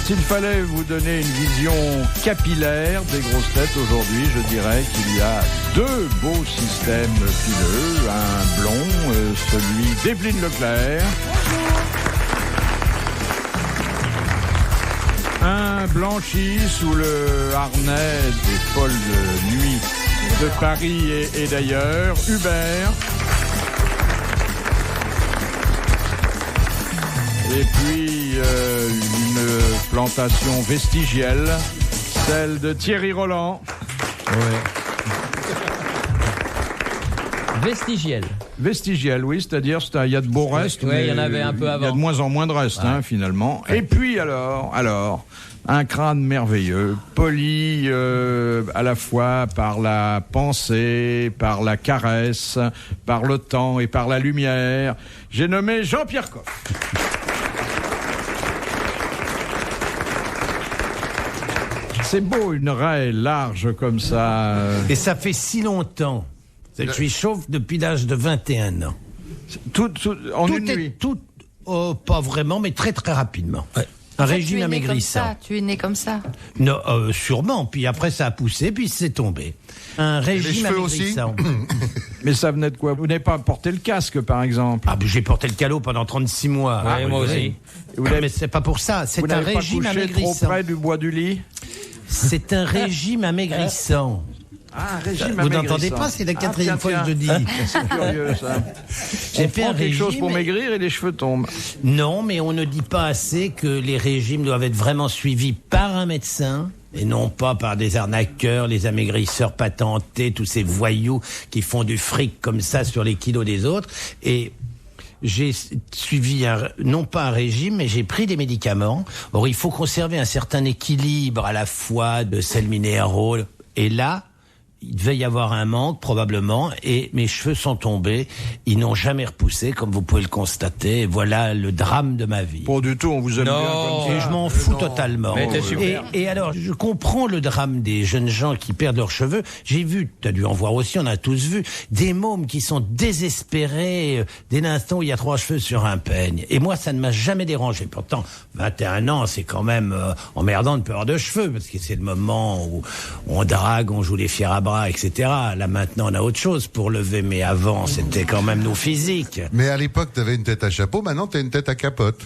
S'il fallait vous donner une vision capillaire des grosses têtes aujourd'hui, je dirais qu'il y a deux beaux systèmes pileux. Un blond, celui d'Evelyne Leclerc. Un blanchi sous le harnais des folles de nuit de Paris et d'ailleurs. Hubert. Et puis une plantation vestigielle, celle de Thierry Roland. Ouais. Vestigielle, oui, c'est-à-dire il y a de beaux restes, mais il y en avait un peu avant. Il y a de moins en moins de restes, finalement. Et puis alors, un crâne merveilleux, poli à la fois par la pensée, par la caresse, par le temps et par la lumière. J'ai nommé Jean-Pierre Coff. C'est beau, une raie large comme ça. Et ça fait si longtemps. Je suis chauve depuis l'âge de 21 ans. En une nuit. Pas vraiment, mais très très rapidement. Ouais. Un régime amaigrissant. Tu es né comme ça. Non, sûrement. Puis après, ça a poussé, puis c'est tombé. Un régime amaigrissant. Mais ça venait de quoi? Vous n'avez pas porté le casque, par exemple? Ah, j'ai porté le calot pendant 36 mois. Ouais, moi aussi. Mais c'est pas pour ça. C'est un régime amaigrissant. Vous n'avez pas couché trop près du bois du lit? C'est un régime amaigrissant. Ah, un régime Vous n'entendez pas, c'est la quatrième fois que je le dis. C'est curieux, ça. J'ai fait quelque chose pour maigrir et les cheveux tombent. Non, mais on ne dit pas assez que les régimes doivent être vraiment suivis par un médecin et non pas par des arnaqueurs, les amaigrisseurs patentés, tous ces voyous qui font du fric comme ça sur les kilos des autres. Et j'ai suivi non pas un régime, mais j'ai pris des médicaments. Or, il faut conserver un certain équilibre à la fois de sels minéraux. Et là, il devait y avoir un manque, probablement, et mes cheveux sont tombés. Ils n'ont jamais repoussé, comme vous pouvez le constater. Et voilà le drame de ma vie. Pas du tout, on vous aime bien comme ça. Et je m'en fous totalement. Mais t'es super. Et alors, je comprends le drame des jeunes gens qui perdent leurs cheveux. J'ai vu, tu as dû en voir aussi, on a tous vu, des mômes qui sont désespérés dès l'instant où il y a 3 cheveux sur un peigne. Et moi, ça ne m'a jamais dérangé. Pourtant, 21 ans, c'est quand même emmerdant de perdre de cheveux, parce que c'est le moment où on drague, on joue les fiers à bras, etc. Là, maintenant, on a autre chose pour lever, mais avant, c'était quand même nos physiques. Mais à l'époque, t'avais une tête à chapeau, maintenant, t'as une tête à capote.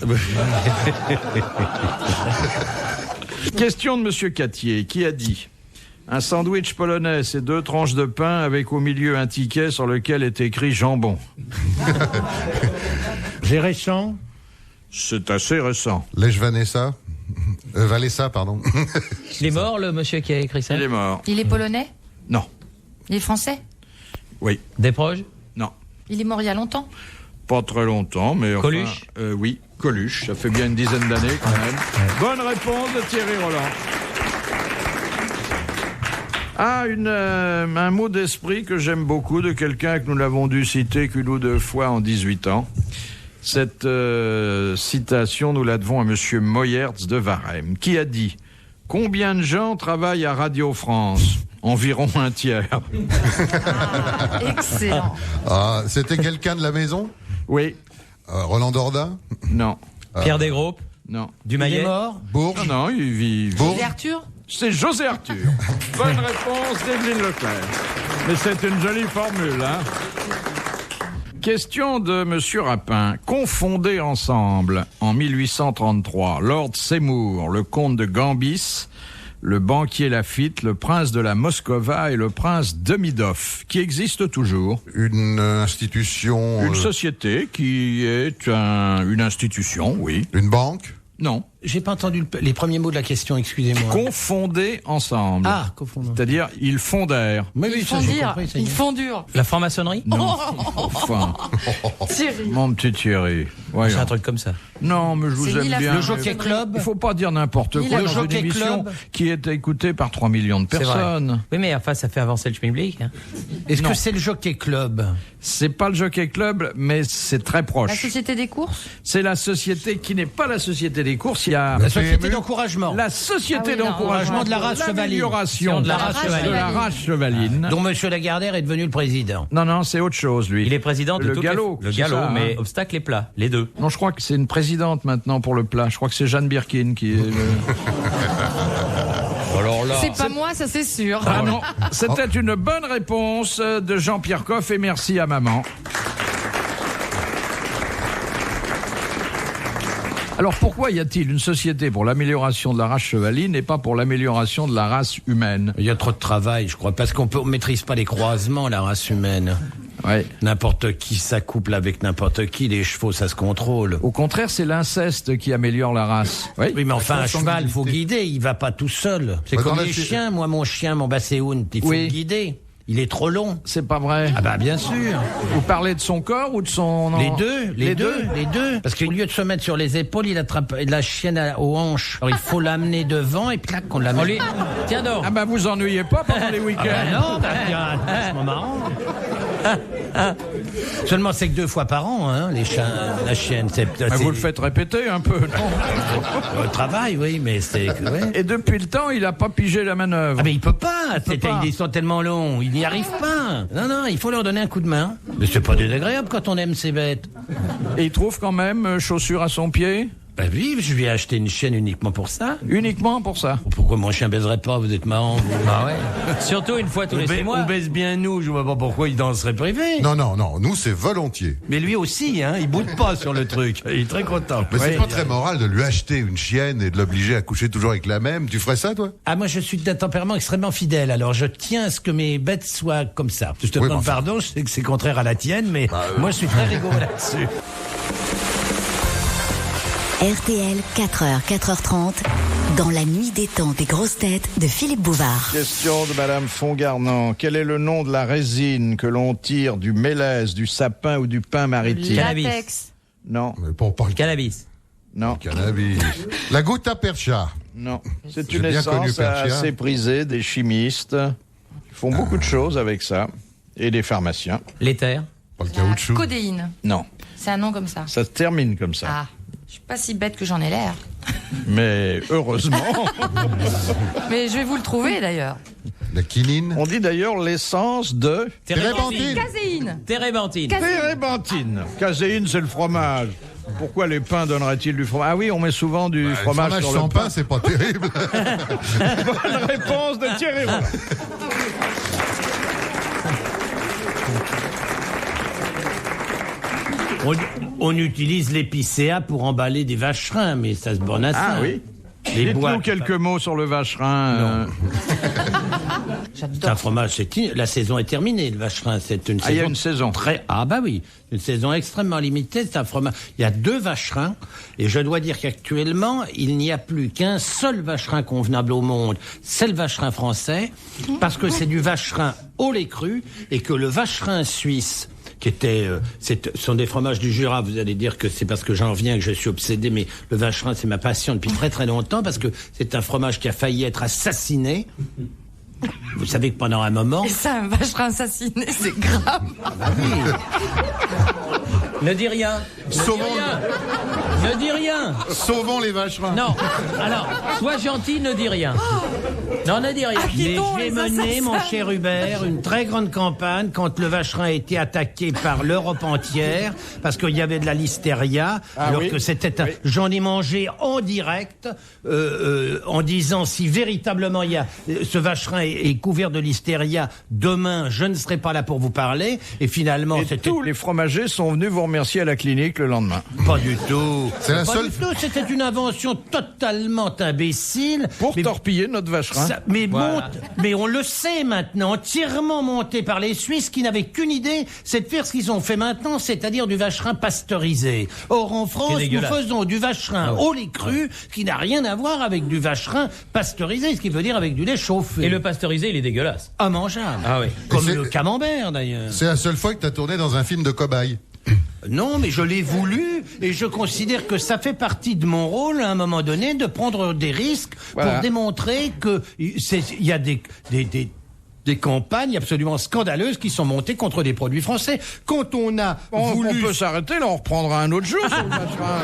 Question de Monsieur Cattier, qui a dit: un sandwich polonais, c'est 2 tranches de pain avec au milieu un ticket sur lequel est écrit jambon. J'ai récent. C'est assez récent. Lèche Vanessa Valessa, pardon. Il est mort, le monsieur qui a écrit ça? Il est mort. Il est polonais? Non. Il est français? Oui. Des proches? Non. Il est mort il y a longtemps? Pas très longtemps, mais enfin... Coluche? Oui, Coluche. Ça fait bien une dizaine d'années, quand même. Bonne réponse de Thierry Roland. Ah, un mot d'esprit que j'aime beaucoup de quelqu'un que nous l'avons dû citer qu'une ou deux fois en 18 ans. Cette citation, nous la devons à monsieur Moyertz de Varème, qui a dit: combien de gens travaillent à Radio France? Environ un tiers. Ah, excellent. Ah, c'était quelqu'un de la maison? Oui. Roland Dorda? Non. Pierre Desgroupes? Non. Du Il est Maillet? mort? Bourges? Non, il vit... C'est Arthur? C'est José Arthur. Bonne réponse d'Evelyne Leclerc. Mais c'est une jolie formule, hein. Question de Monsieur Rapin. Confondez ensemble, en 1833, Lord Seymour, le comte de Gambis, le banquier Lafitte, le prince de la Moscova et le prince Demidov, qui existent toujours. Une institution... Une société qui est une institution, oui. Une banque? Non. J'ai pas entendu les premiers mots de la question, excusez-moi. Confondez ensemble. Ah, confondons. C'est-à-dire, ils fondèrent. Mais oui, ça, j'ai Fondir. compris, ça y est. Ils font dur. La franc-maçonnerie? Non. Enfin, Thierry. mon petit Thierry. Voyons. C'est un truc comme ça. Non, mais je vous C'est ni aime la bien. Le Jockey Club? Il faut pas dire n'importe Ni quoi la dans une Jockey émission Club. qui est écoutée par 3 millions de C'est vrai. personnes. Oui, mais enfin, ça fait avancer le schmilblick. Hein. Est-ce Non. que c'est le Jockey Club? C'est pas le Jockey Club, mais c'est très La proche. société des courses? C'est la société qui n'est pas la société des courses. il y a La société PMU. d'encouragement. la société Ah oui, non. d'encouragement de la race chevaline. l'amélioration De la race chevaline. de la race chevaline. Dont Monsieur Lagardère est devenu le président. Non, c'est autre chose, lui. Il est président de Le toutes galop, le c'est galop, ça, mais hein. obstacle et plat, les deux. Non, je crois que c'est une présidente maintenant pour le plat. Je crois que c'est Jeanne Birkin qui est le... Alors là, C'est pas moi, ça c'est sûr. Ah non, c'était une bonne réponse de Jean-Pierre Coff et merci à maman. Alors pourquoi y a-t-il une société pour l'amélioration de la race chevaline et pas pour l'amélioration de la race humaine? Il y a trop de travail, je crois, parce qu'on maîtrise pas les croisements, la race humaine. Ouais. N'importe qui s'accouple avec n'importe qui, les chevaux, ça se contrôle. Au contraire, c'est l'inceste qui améliore la race. Oui. Oui, mais enfin, un Consanguinité. cheval, faut guider, il va pas tout seul. C'est Bah, comme dans les la- chiens, moi, mon chien, mon basséoun, il faut Oui. le guider. Il est trop long. C'est pas vrai. Ah bah, bien sûr. Vous parlez de son corps ou de son... Les deux. Parce qu'au lieu de se mettre sur les épaules, il attrape la chienne aux hanches. Alors il faut l'amener devant et clac, qu'on on l'amène. lui... Tiens donc. Ah bah vous ennuyez pas pendant les week-ends. Ah non, bah, tiens, c'est marrant. Seulement, c'est que 2 fois par an, hein, les chiens, la chienne. Bah, vous le faites répéter un peu, non? Le travail, oui, mais c'est... ouais. Et depuis le temps, il a pas pigé la manœuvre. Ah mais il peut pas, pas. ils sont tellement longs, il n'y arrive pas. Non, il faut leur donner un coup de main. Mais c'est pas désagréable quand on aime ces bêtes. Et il trouve quand même chaussures à son pied? Bah oui, je lui ai acheté une chienne uniquement pour ça. Uniquement pour ça. Pourquoi mon chien baiserait pas, vous êtes marrant. Ah ouais. Surtout une fois tous les 6 mois. On baise bien nous, je vois pas pourquoi il danserait privé. Non, nous c'est volontiers. Mais lui aussi, hein, il boude pas sur le truc. Il est très content. Mais c'est Oui. pas très moral de lui acheter une chienne et de l'obliger à coucher toujours avec la même. Tu ferais ça, toi? Ah, moi, je suis d'un tempérament extrêmement fidèle, alors je tiens à ce que mes bêtes soient comme ça. Je te Oui, demande mais enfin- pardon, je sais que c'est contraire à la tienne, mais moi, je suis très rigoureux là-dessus. RTL, 4h, 4h30, dans la nuit des temps des grosses têtes de Philippe Bouvard. Question de Madame Fongarnant. Quel est le nom de la résine que l'on tire du mélèze, du sapin ou du pin maritime? Cannabis. Latex. Non, Mais pas parle Cannabis. non, cannabis. La goutte à percha. non. C'est J'ai une bien connu essence Perchia. assez prisée des chimistes. Ils font beaucoup de choses avec ça. Et des pharmaciens. L'éther. Pas le La caoutchouc. codéine. Non, C'est un nom comme ça. ça se termine comme ça. Ah, je suis pas si bête que j'en ai l'air. Mais heureusement, Mais je vais vous le trouver d'ailleurs. La quinine. on dit d'ailleurs l'essence de Térébenthine. Caséine. Térébenthine. térébenthine. Caséine, c'est le fromage. Pourquoi les pains donneraient-ils du fromage? Ah oui, on met souvent du fromage sur sans le pain. pain, c'est pas terrible. Bonne réponse de Thierry Roland. On utilise l'épicéa pour emballer des vacherins, mais ça se borne à ça. Ah oui. Les Dites-nous boîtes. quelques mots sur le vacherin. C'est un J'adore. fromage, la saison est terminée, le vacherin. C'est une Ah, il y a saison une saison. très. Ah bah oui, une saison extrêmement limitée. C'est un fromage. Il y a 2 vacherins, et je dois dire qu'actuellement, il n'y a plus qu'un seul vacherin convenable au monde. C'est le vacherin français, parce que c'est du vacherin au lait cru, et que le vacherin suisse, qui était, ce sont des fromages du Jura. Vous allez dire que c'est parce que j'en viens que je suis obsédé, mais le vacherin, c'est ma passion depuis très très longtemps, parce que c'est un fromage qui a failli être assassiné. Vous savez que pendant un moment, Et ça, un vacherin assassiné, c'est grave. Ne dis rien. Ne dis Sauvons- rien. Ne dis rien. Sauvons les vacherins. Non. Alors, sois gentil, ne dis rien. Non, ne dis rien. mais Acquittons j'ai les mené, mon assassins. cher Hubert, une très grande campagne quand le vacherin a été attaqué par l'Europe entière, parce qu'il y avait de la listeria, alors oui. que c'était Oui. j'en ai mangé en direct, en disant si véritablement il y a ce vacherin est couvert de listeria, demain je ne serai pas là pour vous parler, et finalement Et c'était tous les fromagers sont venus vous remercier à la clinique le lendemain. pas du tout. C'est la Pas seule- du tout, c'était une invention totalement imbécile. Pour Mais- torpiller notre vacherin. Voilà. Mais on le sait maintenant, entièrement monté par les Suisses qui n'avaient qu'une idée, c'est de faire ce qu'ils ont fait maintenant, c'est-à-dire du vacherin pasteurisé. Or, en France, nous dégueulasse. faisons du vacherin au lait cru, qui n'a rien à voir avec du vacherin pasteurisé, ce qui veut dire avec du lait chauffé. Et le pasteurisé, il est dégueulasse. immangeable. Ah oui. Comme Et c'est- le camembert, d'ailleurs. C'est la seule fois que t'as tourné dans un film de cobaye. Non, mais je l'ai voulu et je considère que ça fait partie de mon rôle à un moment donné de prendre des risques Voilà. pour démontrer que il y a des des campagnes absolument scandaleuses qui sont montées contre des produits français. Quand on a On voulu... peut s'arrêter, là, on reprendra un autre jour sur le vacherin,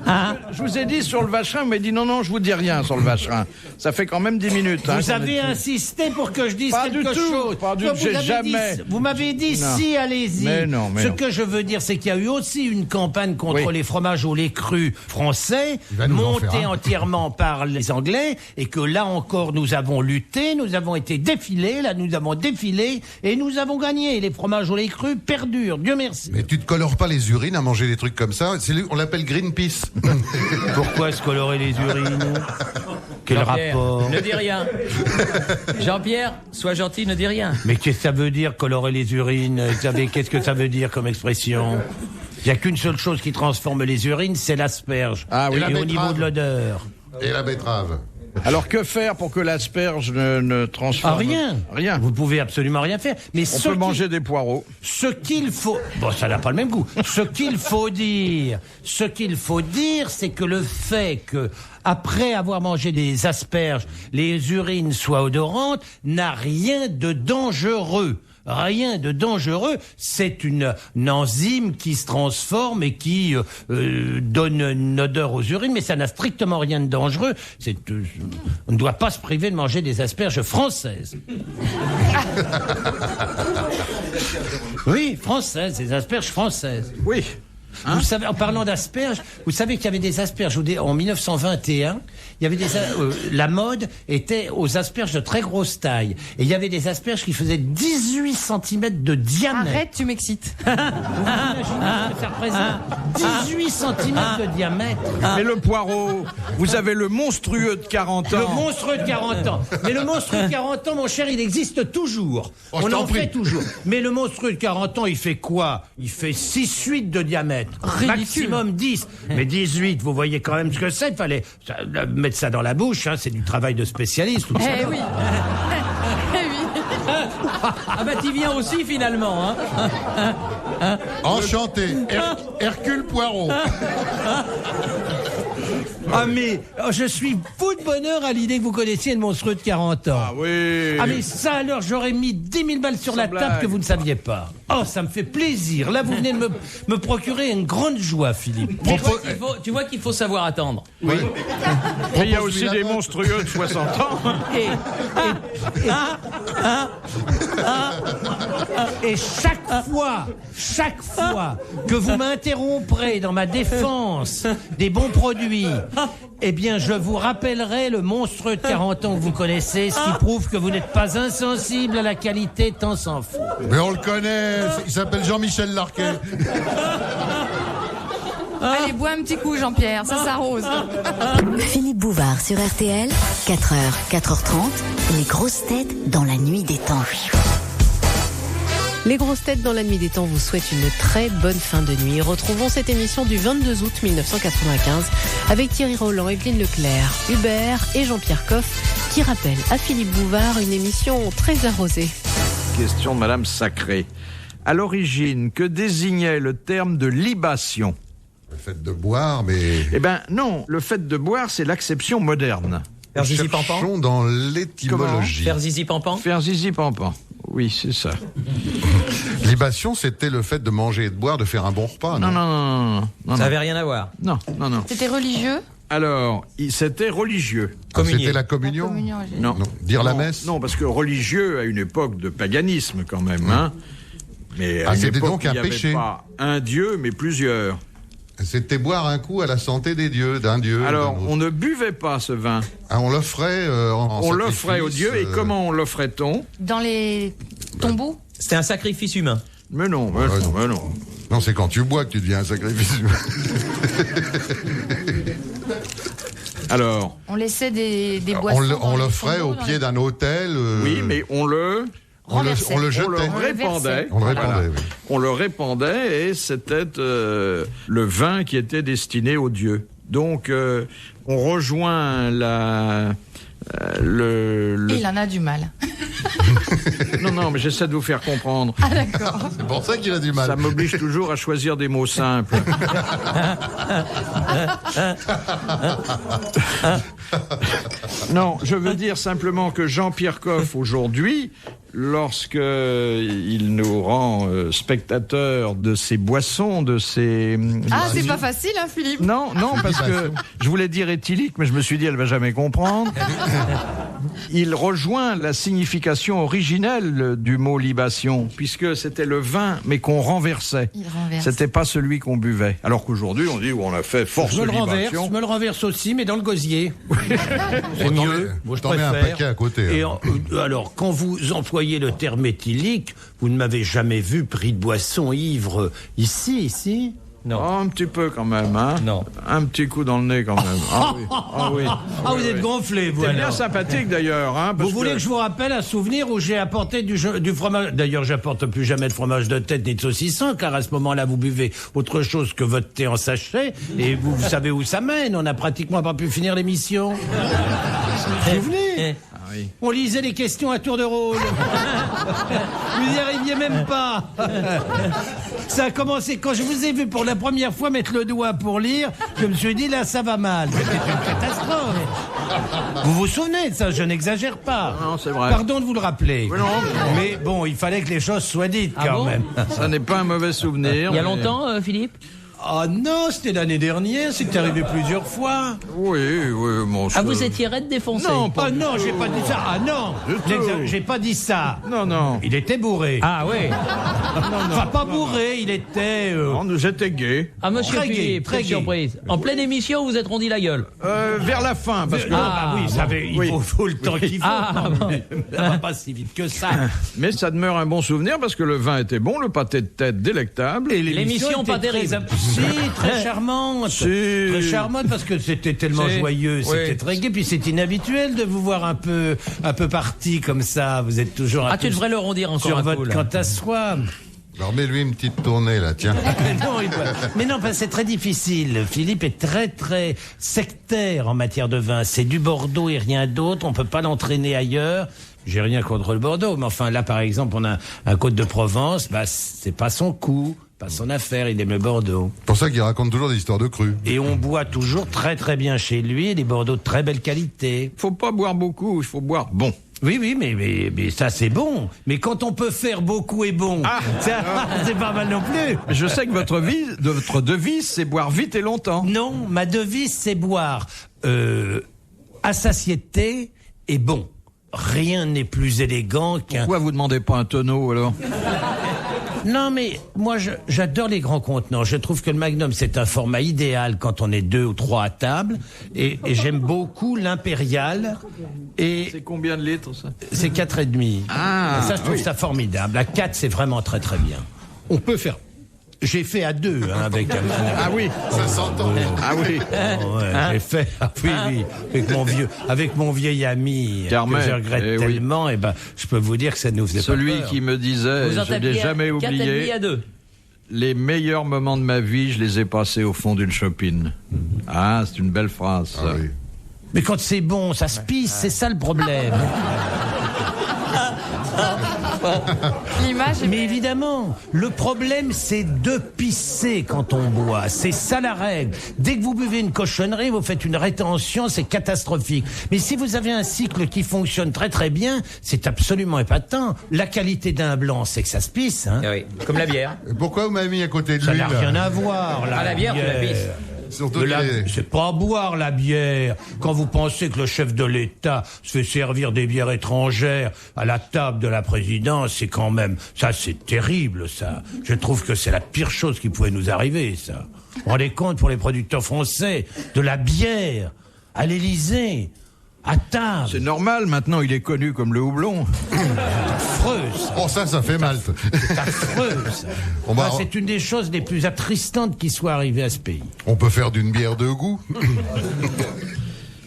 là. Je vous ai dit sur le vacherin, vous m'avez dit non, je vous dis rien sur le vacherin. Ça fait quand même 10 minutes. Vous qu'on avez est dessus. insisté pour que je dise Pas quelque du tout, chose. pas du Non, tout, j'ai jamais. Vous m'avez dit Non. si, allez-y. Mais non. Que je veux dire, c'est qu'il y a eu aussi une campagne contre Oui. les fromages au lait cru français, Il va nous en montée faire un. entièrement par les Anglais, et que là encore, nous avons lutté, nous avons été défilés, et nous avons gagné. Les fromages au lait cru perdurent, Dieu merci. Mais tu te colores pas les urines à manger des trucs comme ça. On l'appelle Greenpeace. Pourquoi se colorer les urines? Quel Jean-Pierre, rapport? ne dis rien. Jean-Pierre, sois gentil, ne dis rien. Mais qu'est-ce que ça veut dire, colorer les urines? Vous savez, qu'est-ce que ça veut dire comme expression? Il n'y a qu'une seule chose qui transforme les urines, c'est l'asperge. Ah oui. Et la au betterave. niveau de l'odeur. Et la betterave. Alors que faire pour que l'asperge ne transforme Rien. Rien. Vous pouvez absolument rien faire. Mais On peut manger des poireaux. ce qu'il faut, bon, ça n'a pas le même goût. Ce qu'il faut dire, c'est que le fait que, après avoir mangé des asperges, les urines soient odorantes, n'a rien de dangereux. Rien de dangereux, c'est une enzyme qui se transforme et qui donne une odeur aux urines, mais ça n'a strictement rien de dangereux. On ne doit pas se priver de manger des asperges françaises. Oui, françaises, des asperges françaises. Oui. Vous savez, en parlant d'asperges, vous savez qu'il y avait des asperges en 1921. Il y avait la mode était aux asperges de très grosse taille. Et il y avait des asperges qui faisaient 18 cm de diamètre. Arrête, tu m'excites. Vous imaginez ce que ça représente 18 cm de diamètre. Mais le poireau, vous avez le monstrueux de 40 ans. Le monstrueux de 40 ans. Mais le monstrueux de 40 ans, mon cher, il existe toujours. Oh, je On t'en en prie. fait toujours. Mais le monstrueux de 40 ans, il fait quoi? Il fait 6-8 de diamètre. Ridicule. Maximum 10. Mais 18, vous voyez quand même ce que c'est. Il fallait mettre ça dans la bouche. Hein, c'est du travail de spécialiste. Tout ça. Eh oui. Eh oui. Ah bah t'y viens aussi finalement, hein. Enchanté. Hercule Poirot. Ah mais je suis fou de bonheur à l'idée que vous connaissiez le monstrueux de 40 ans. Ah oui. Ah mais ça alors j'aurais mis 10 000 balles sur Sans la table blague. que vous ne saviez pas. Oh ça me fait plaisir. Là vous venez de me procurer une grande joie, Philippe. Tu vois qu'il faut savoir attendre. Et il y a aussi Propose-lui la des note. monstrueux de 60 ans. Et chaque fois que vous m'interromprez dans ma défense des bons produits, eh bien je vous rappellerai le monstrueux de 40 ans que vous connaissez, ce qui prouve que vous n'êtes pas insensible à la qualité tant s'en fout. Mais on le connaît. Il s'appelle Jean-Michel Larquet. Allez, bois un petit coup, Jean-Pierre, ça s'arrose. Philippe Bouvard sur RTL, 4h, 4h30, les grosses têtes dans la nuit des temps. Les grosses têtes dans la nuit des temps vous souhaitent une très bonne fin de nuit. Retrouvons cette émission du 22 août 1995 avec Thierry Roland, Evelyne Leclerc, Hubert et Jean-Pierre Coff qui rappellent à Philippe Bouvard une émission très arrosée. Question de Madame Sacré. À l'origine, que désignait le terme de libation? Le fait de boire, mais... Eh ben non, le fait de boire, c'est l'acception moderne. Faire zizi pampan. Cherchons dans l'étymologie. Faire zizi pampan. Faire zizi pampan. Oui, c'est ça. Libation, c'était le fait de manger et de boire, de faire un bon repas, non? Non. Ça avait rien à voir. Non. C'était religieux. Alors, c'était religieux. Ah, Communier. c'était la communion? Communion, j'ai dit. Non. Non. Dire la Non, messe? Non, parce que religieux à une époque de paganisme quand même, hein. Mais à Ah, une c'était époque donc où un il n'y avait péché. pas un dieu, mais plusieurs. C'était boire un coup à la santé des dieux, d'un dieu. Alors, d'un autre. on ne buvait pas ce vin. Ah, on l'offrait en On l'offrait aux dieux. Et comment on l'offrait-on? Dans les tombeaux. C'était un sacrifice humain. Mais non. Non, c'est quand tu bois que tu deviens un sacrifice. Alors, On laissait des boissons. On dans les l'offrait tombeaux, au dans pied les- d'un hôtel. oui, mais on le renversait. on le on le jetait. répandait. On le Voilà. répandait, oui. On le répandait et c'était le vin qui était destiné aux dieux. Donc, on rejoint Il en a du mal. Non, mais j'essaie de vous faire comprendre. Ah d'accord. C'est pour ça qu'il a du mal. Ça m'oblige toujours à choisir des mots simples. Non, je veux dire simplement que Jean-Pierre Coff, aujourd'hui, lorsque il nous rend spectateurs de ses boissons, de ses... Ah, c'est pas facile, hein, Philippe? Non, parce que je voulais dire éthylique, mais je me suis dit, elle va jamais comprendre. Il rejoint la signification originelle du mot libation, puisque c'était le vin, mais qu'on renversait. Il renverse. C'était pas celui qu'on buvait. Alors qu'aujourd'hui, on dit, on a fait force Je me le renverse, libation. je me le renverse aussi, mais dans le gosier. C'est Bon, mieux. Moi, je t'en mets un préfère. paquet à côté. Et hein. alors, quand vous employez le terme éthylique, vous ne m'avez jamais vu pris de boisson ivre ici. Non. Oh, un petit peu quand même, hein. Non. Un petit coup dans le nez quand même. Ah oui. Ah oui. Ah, vous êtes gonflé, vous, C'est bien alors. sympathique d'ailleurs, hein. Vous voulez que je vous rappelle un souvenir où j'ai apporté du fromage. D'ailleurs, j'apporte plus jamais de fromage de tête ni de saucisson, car à ce moment-là, vous buvez autre chose que votre thé en sachet, et vous savez où ça mène. On n'a pratiquement pas pu finir l'émission. Vous vous souvenez? Ah oui. On lisait les questions à tour de rôle. Vous n'y arriviez même pas. Ça a commencé quand je vous ai vu pour la première fois mettre le doigt pour lire. Je me suis dit, là, ça va mal. C'était une catastrophe. Vous vous souvenez de ça? Je n'exagère pas. Non, c'est vrai. Pardon de vous le rappeler. Oui, non, Mais bon, il fallait que les choses soient dites Ah quand bon même. ça n'est pas un mauvais souvenir. Il y a mais- longtemps, Philippe? Ah non, c'était l'année dernière. C'est arrivé plusieurs fois. Oui, mon Ah, vous étiez raide défoncé? Non, Ah non, j'ai pas dit ça. Ah non, j'ai pas dit ça. Non. Il était bourré. Ah oui. Enfin, pas bourré, il était... J'étais gay. Ah, monsieur Très gai, Philippe, très quelle gai. surprise. En pleine émission, vous êtes rondi la gueule. Vers la fin, parce que... Non, bah oui, ça avait, il faut le temps qu'il faut. Ah, quand bon. même. Ça va pas si vite que ça. Mais ça demeure un bon souvenir parce que le vin était bon, le pâté de tête délectable. Et L'émission était pas très terrible. Si, très charmante. Si. Très charmante parce que c'était tellement Si. joyeux, c'était Oui. très gai. Puis c'est inhabituel de vous voir un peu parti comme ça. Vous êtes toujours un Ah, peu tu devrais le rondir encore sur un votre coup, là. quant à soi. Alors mets-lui une petite tournée là, tiens. Mais non, c'est très difficile. Philippe est très très sectaire en matière de vin. C'est du Bordeaux et rien d'autre. On peut pas l'entraîner ailleurs. J'ai rien contre le Bordeaux, mais enfin là, par exemple, on a un Côte de Provence. Bah, c'est pas son coup, pas son affaire. Il aime le Bordeaux. C'est pour ça qu'il raconte toujours des histoires de cru. Et on boit toujours très très bien chez lui. Des Bordeaux de très belle qualité. Faut pas boire beaucoup, il faut boire bon. Oui, mais ça c'est bon. Mais quand on peut faire beaucoup et bon, c'est pas mal non plus. Je sais que votre devise, c'est boire vite et longtemps. Non, ma devise c'est boire à satiété et bon. Rien n'est plus élégant qu'un... Pourquoi vous demandez pas un tonneau alors? Non, mais moi, j'adore les grands contenants. Je trouve que le Magnum, c'est un format idéal quand on est 2 ou 3 à table. Et j'aime beaucoup l'Impérial. Et C'est combien de litres ça? c'est 4,5. Ah, Et ça, je trouve oui. ça formidable. À 4, c'est vraiment très, très bien. On peut faire... J'ai fait à 2, hein, avec... Ah oui, Ça s'entend. ah oui. Oh, ouais, j'ai fait, oui, avec mon vieil ami Carmen, que je regrette eh oui. tellement, et ben, je peux vous dire que ça nous faisait Celui pas peur. qui me disait, Vous en je n'ai tapiez jamais 4,5 oublié, à 2. les meilleurs moments de ma vie, je les ai passés au fond d'une chopine. Ah, c'est une belle phrase. Ça. Ah oui. Mais quand c'est bon, ça se pisse, c'est ça le problème. L'image est Mais évidemment, le problème c'est de pisser quand on boit. C'est ça la règle. Dès que vous buvez une cochonnerie, vous faites une rétention, c'est catastrophique. Mais si vous avez un cycle qui fonctionne très très bien, c'est absolument épatant. La qualité d'un blanc, c'est que ça se pisse. Hein. Ah oui, comme la bière. Et pourquoi vous m'avez mis à côté de Ça lui n'a là rien à voir. Ah, la bière, tu la pisses. Surtout De qu'il est- c'est pas boire la bière. Quand vous pensez que le chef de l'État se fait servir des bières étrangères à la table de la présidence, c'est quand même... Ça, c'est terrible, ça. Je trouve que c'est la pire chose qui pouvait nous arriver, ça. Vous vous rendez compte, pour les producteurs français, de la bière à l'Élysée, à table. C'est normal, maintenant il est connu comme le houblon. Affreux, ça. Oh ça fait mal. C'est affreux, ça. On va- Ah, c'est une des choses les plus attristantes qui soit arrivée à ce pays. On peut faire d'une bière de goût.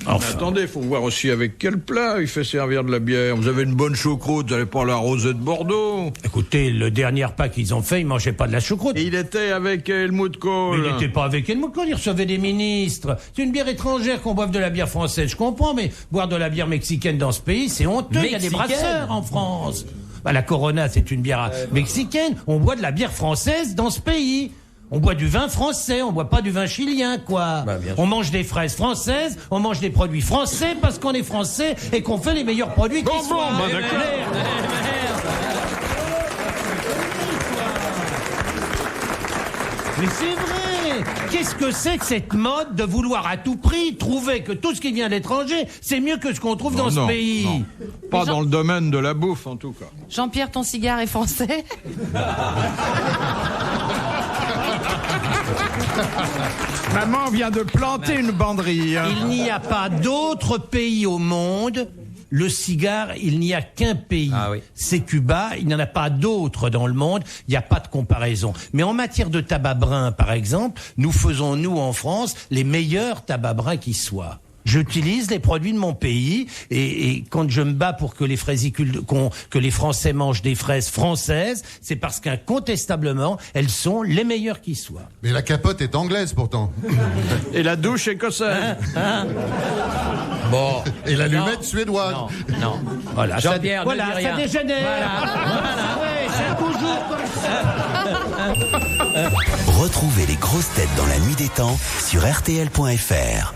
Enfin. Attendez, il faut voir aussi avec quel plat il fait servir de la bière. Vous avez une bonne choucroute, vous n'allez pas l'arroser de Bordeaux. Écoutez, le dernier repas qu'ils ont fait, ils mangeaient pas de la choucroute. Et il était avec Helmut Mais Kohl. il n'était pas avec Helmut Kohl, il recevait des ministres. C'est une bière étrangère qu'on boive de la bière française, je comprends, mais boire de la bière mexicaine dans ce pays, c'est honteux. Il y a des Mexicaine. brasseurs en France. Bah, la Corona, c'est une bière mexicaine. On boit de la bière française dans ce pays. On boit du vin français, on boit pas du vin chilien, quoi. Bah, bien sûr. On mange des fraises françaises, on mange des produits français parce qu'on est français et qu'on fait les meilleurs produits qui Bon, soient. bah, d'accord. Merde. Mais c'est vrai. Qu'est-ce que c'est que cette mode de vouloir à tout prix trouver que tout ce qui vient de l'étranger, c'est mieux que ce qu'on trouve dans ce pays? Non. Pas dans le domaine de la bouffe, en tout cas. Jean-Pierre, ton cigare est français? Maman vient de planter une banderille. Il n'y a pas d'autre pays au monde. Le cigare, il n'y a qu'un pays. Ah oui. C'est Cuba. Il n'y en a pas d'autres dans le monde. Il n'y a pas de comparaison. Mais en matière de tabac brun, par exemple, nous faisons, nous, en France, les meilleurs tabacs bruns qui soient. J'utilise les produits de mon pays et quand je me bats pour que les que les Français mangent des fraises françaises, c'est parce qu'incontestablement, elles sont les meilleures qui soient. Mais la capote est anglaise pourtant. Et la douche écossaise. Bon. Et l'allumette suédoise. Non. Voilà, Jean-Pierre, ne voilà, dis rien. ça dégénère. Voilà. Ouais, c'est toujours comme ça. Retrouvez les grosses têtes dans la nuit des temps sur RTL.fr.